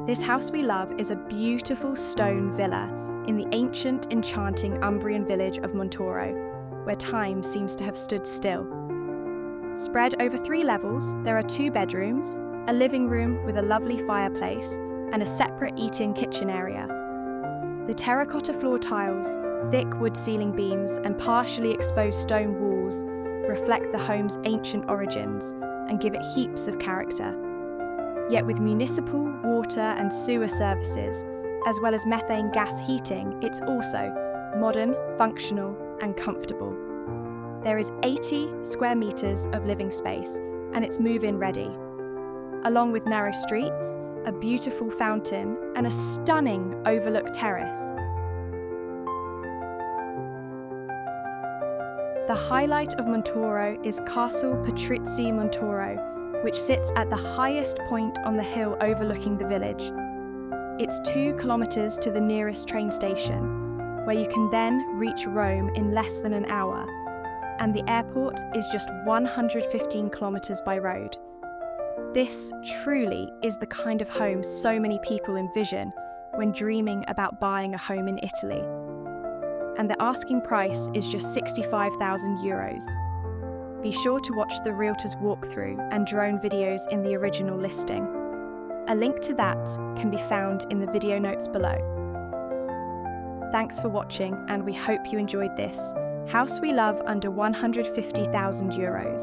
This house we love is a beautiful stone villa in the ancient, enchanting Umbrian village of Montoro, where time seems to have stood still. Spread over 3 levels, there are 2 bedrooms, a living room with a lovely fireplace, and a separate eat-in kitchen area. The terracotta floor tiles, thick wood ceiling beams, and partially exposed stone walls reflect the home's ancient origins and give it heaps of character. Yet with municipal, water and sewer services, as well as methane gas heating, it's also modern, functional and comfortable. There is 80 square meters of living space and it's move-in ready, along with narrow streets, a beautiful fountain and a stunning overlook terrace. The highlight of Montoro is Castle Patrizzi Montoro, which sits at the highest point on the hill overlooking the village. It's 2 kilometers to the nearest train station, where you can then reach Rome in less than an hour, and the airport is just 115 kilometers by road. This truly is the kind of home so many people envision when dreaming about buying a home in Italy. And the asking price is just 65,000 euros. Be sure to watch the realtor's walkthrough and drone videos in the original listing. A link to that can be found in the video notes below. Thanks for watching, and we hope you enjoyed this house we love under 150,000 euros.